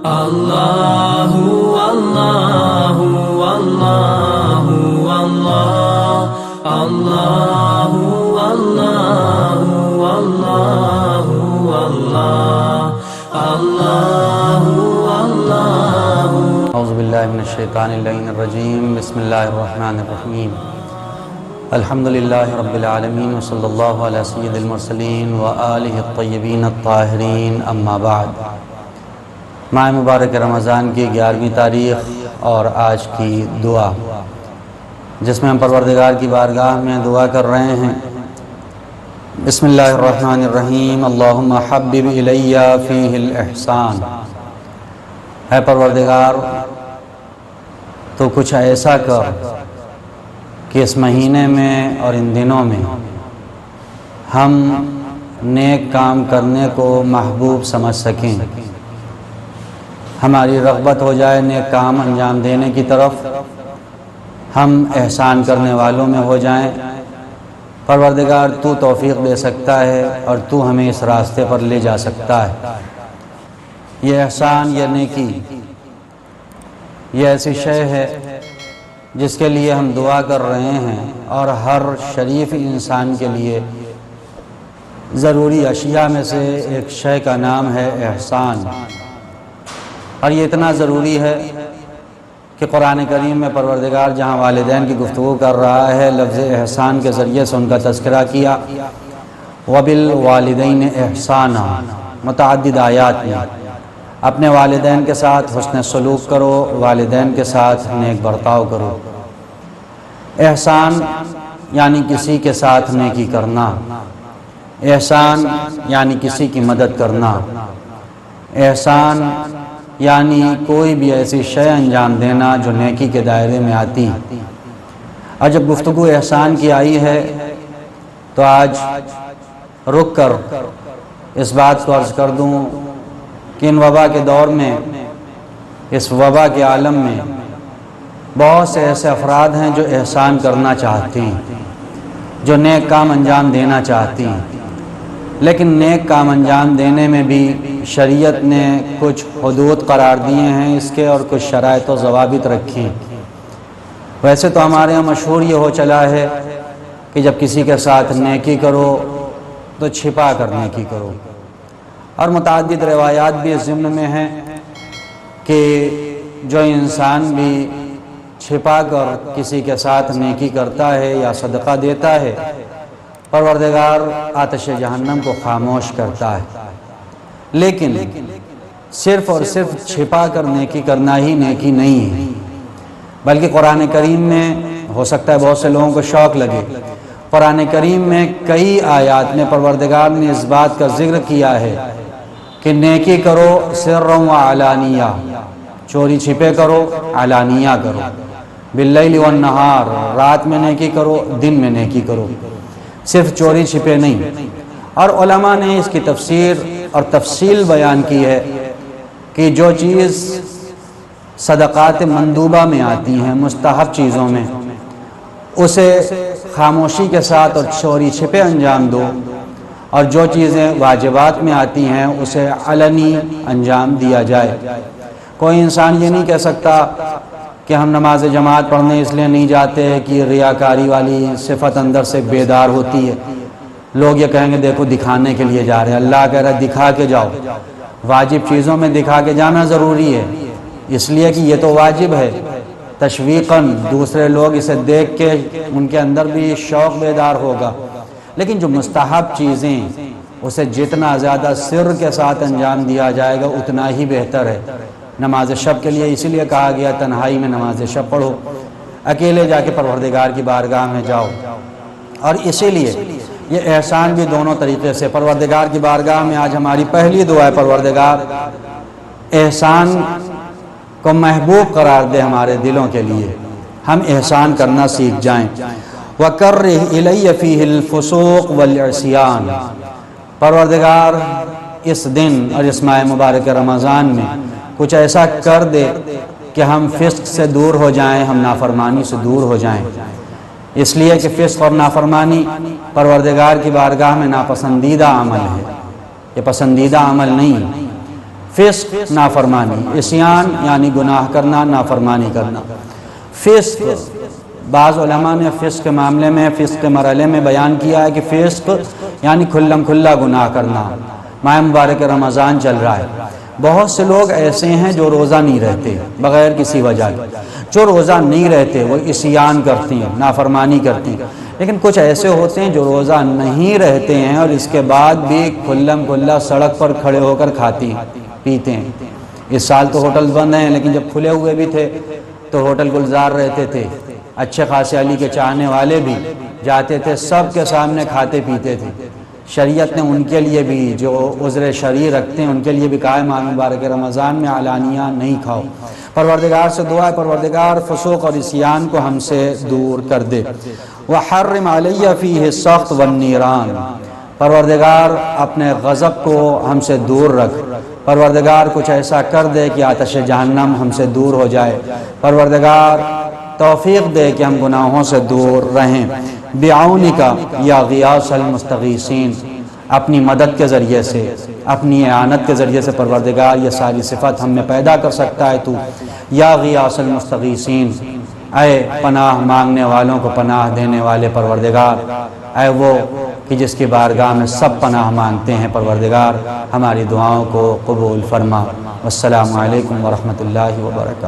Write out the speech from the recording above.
اللہ اللہ اللہ اللہ اللہ اللہ اللہ اللہ اللہ اعوذ باللہ من الشیطان اللعین الرجیم بسم اللہ الرحمن الرحیم الحمدللہ رب العالمین وصلی اللہ علی سید المرسلین وآلہ الطیبین الطاہرین اما بعد۔ ماہ مبارک رمضان کی 11ویں تاریخ اور آج کی دعا، جس میں ہم پروردگار کی بارگاہ میں دعا کر رہے ہیں۔ بسم اللہ الرحمن الرحیم اللہم حبب الی فیہ الاحسان۔ اے پروردگار، تو کچھ ایسا کر کہ اس مہینے میں اور ان دنوں میں ہم نیک کام کرنے کو محبوب سمجھ سکیں، ہماری رغبت ہو جائے نیک کام انجام دینے کی طرف، ہم احسان کرنے والوں میں ہو جائیں۔ پروردگار تو توفیق دے سکتا ہے اور تو ہمیں اس راستے پر لے جا سکتا ہے۔ یہ احسان، یہ نیکی، یہ ایسی شے ہے جس کے لیے ہم دعا کر رہے ہیں، اور ہر شریف انسان کے لیے ضروری اشیاء میں سے ایک شے کا نام ہے احسان۔ اور یہ اتنا ضروری ہے کہ قرآن کریم میں پروردگار جہاں والدین کی گفتگو کر رہا ہے، لفظ احسان کے ذریعے سے ان کا تذکرہ کیا۔ وَبِالْوَالِدَيْنِ إِحْسَانًا، متعدد آیات میں اپنے والدین کے ساتھ حسن سلوک کرو، والدین کے ساتھ نیک برتاؤ کرو۔ احسان یعنی کسی کے ساتھ نیکی کرنا، احسان یعنی کسی کی مدد کرنا، احسان یعنی کوئی بھی ایسی شے انجام دینا جو نیکی کے دائرے میں آتی۔ اور جب گفتگو احسان کی آئی ہے تو آج رک کر اس بات کو عرض کر دوں کہ ان وبا کے دور میں، اس وبا کے عالم میں بہت سے ایسے افراد ہیں جو احسان کرنا چاہتے ہیں، جو نیک کام انجام دینا چاہتی ہیں، لیکن نیک کام انجام دینے میں بھی شریعت نے کچھ حدود قرار دیے ہیں اس کے، اور کچھ شرائط و ضوابط رکھی ہیں۔ ویسے تو ہمارے یہاں مشہور یہ ہو چلا ہے کہ جب کسی کے ساتھ نیکی کرو تو چھپا کر نیکی کرو، اور متعدد روایات بھی اس ضمن میں ہیں کہ جو انسان بھی چھپا کر کسی کے ساتھ نیکی کرتا ہے یا صدقہ دیتا ہے، پروردگار آتش جہنم کو خاموش کرتا ہے۔ لیکن صرف اور صرف چھپا کر نیکی کرنا ہی نیکی نہیں ہے، بلکہ قرآن کریم میں، ہو سکتا ہے بہت سے لوگوں کو شوق لگے، قرآن کریم میں کئی آیات میں پروردگار نے اس بات کا ذکر کیا ہے کہ نیکی کرو سرًا و علانیہ، چوری چھپے کرو، علانیہ کرو، باللیل والنہار، رات میں نیکی کرو، دن میں نیکی کرو، صرف چوری چھپے نہیں۔ اور علماء نے اس کی تفسیر اور تفصیل بیان کی ہے کہ جو چیز صدقات مندوبہ میں آتی ہیں، مستحب چیزوں میں، اسے خاموشی کے ساتھ اور چوری چھپے انجام دو، اور جو چیزیں واجبات میں آتی ہیں اسے علنی انجام دیا جائے۔ کوئی انسان یہ نہیں کہہ سکتا کہ ہم نماز جماعت پڑھنے اس لیے نہیں جاتے کہ ریاکاری والی صفت اندر سے بیدار ہوتی ہے۔ لوگ یہ کہیں گے دیکھو دکھانے کے لیے جا رہے ہیں، اللہ کہہ رہا ہے دکھا کے جاؤ۔ واجب چیزوں میں دکھا کے جانا ضروری ہے، اس لیے کہ یہ تو واجب ہے، تشویقاً دوسرے لوگ اسے دیکھ کے ان کے اندر بھی شوق بیدار ہوگا۔ لیکن جو مستحب چیزیں، اسے جتنا زیادہ سر کے ساتھ انجام دیا جائے گا اتنا ہی بہتر ہے۔ نماز شب کے لیے اسی لیے کہا گیا تنہائی میں نماز شب پڑھو، اکیلے جا کے پروردگار کی بارگاہ میں جاؤ۔ اور اسی لیے یہ احسان بھی دونوں طریقے سے، پروردگار کی بارگاہ میں آج ہماری پہلی دعا ہے، پروردگار احسان کو محبوب قرار دے ہمارے دلوں کے لیے، ہم احسان کرنا سیکھ جائیں۔ وَكَرِّهْ إِلَيَّ فِيهِ الْفُسُوقَ وَالْعِصْيَانَ، پروردگار اس دن اور اس ماہ مبارک رمضان میں کچھ ایسا کر دے کہ ہم فسق سے دور ہو جائیں، ہم نافرمانی سے دور ہو جائیں۔ اس لیے کہ فسق اور نافرمانی پروردگار کی بارگاہ میں ناپسندیدہ عمل ہے، یہ پسندیدہ عمل نہیں۔ فسق نافرمانی، عصیان یعنی گناہ کرنا، نافرمانی کرنا۔ فسق، بعض علماء نے فسق کے معاملے میں، فسق کے مرحلے میں بیان کیا ہے کہ فسق یعنی کھلم کھلا گناہ کرنا۔ ماہ مبارک رمضان چل رہا ہے، بہت سے لوگ ایسے ہیں جو روزہ نہیں رہتے بغیر کسی وجہ کے، جو روزہ نہیں رہتے وہ عصیان کرتی ہیں، نافرمانی کرتی ہیں، لیکن کچھ ایسے ہوتے ہیں جو روزہ نہیں رہتے ہیں اور اس کے بعد بھی کھلم کھلا سڑک پر کھڑے ہو کر کھاتے ہیں پیتے ہیں۔ اس سال تو ہوٹل بند ہیں، لیکن جب کھلے ہوئے بھی تھے تو ہوٹل گلزار رہتے تھے، اچھے خاصے علی کے چاہنے والے بھی جاتے تھے، سب کے سامنے کھاتے پیتے تھے۔ شریعت نے ان کے لیے بھی جو عذر شرعی رکھتے ہیں ان کے لیے بھی کہا ہے ماہ مبارک رمضان میں علانیہ نہیں کھاؤ۔ پروردگار سے دعا ہے پروردگار فسوق اور عصیان کو ہم سے دور کر دے۔ وحرم علی فیہ السخط والنیران، پروردگار اپنے غضب کو ہم سے دور رکھ، پروردگار کچھ ایسا کر دے کہ آتش جہنم ہم سے دور ہو جائے، پروردگار توفیق دے کہ ہم گناہوں سے دور رہیں۔ بعونک یا غیاث المستغیثین، اپنی مدد کے ذریعے سے، اپنی اعانت کے ذریعے سے پروردگار یہ ساری صفت ہم میں پیدا کر سکتا ہے تو۔ یا غیاث المستغیثین، اے پناہ مانگنے والوں کو پناہ دینے والے پروردگار، اے وہ کہ جس کی بارگاہ میں سب پناہ مانگتے ہیں، پروردگار ہماری دعاؤں کو قبول فرما۔ والسلام علیکم ورحمۃ اللہ وبرکاتہ۔